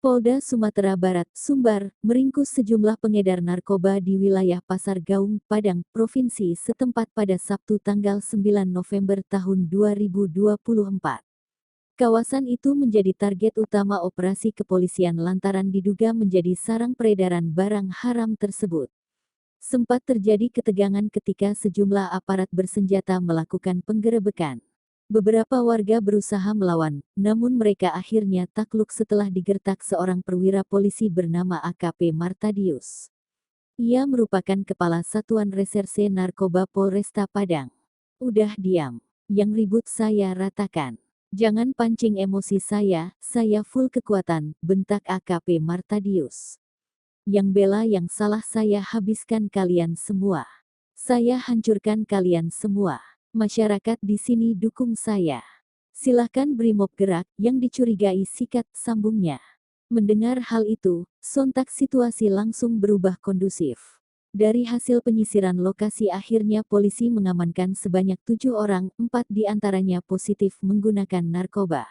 Polda Sumatera Barat, Sumbar, meringkus sejumlah pengedar narkoba di wilayah Pasar Gaung, Padang, Provinsi setempat pada Sabtu tanggal 9 November tahun 2024. Kawasan itu menjadi target utama operasi kepolisian lantaran diduga menjadi sarang peredaran barang haram tersebut. Sempat terjadi ketegangan ketika sejumlah aparat bersenjata melakukan penggerebekan. Beberapa warga berusaha melawan, namun mereka akhirnya takluk setelah digertak seorang perwira polisi bernama AKP Martadius. Ia merupakan kepala Satuan Reserse Narkoba Polresta Padang. Udah diam. Yang ribut saya ratakan. Jangan pancing emosi saya full kekuatan, bentak AKP Martadius. Yang bela yang salah saya habiskan kalian semua. Saya hancurkan kalian semua. Masyarakat di sini dukung saya. Silahkan Brimob gerak, yang dicurigai sikat, sambungnya. Mendengar hal itu, sontak situasi langsung berubah kondusif. Dari hasil penyisiran lokasi akhirnya polisi mengamankan sebanyak 7 orang, 4 diantaranya positif menggunakan narkoba.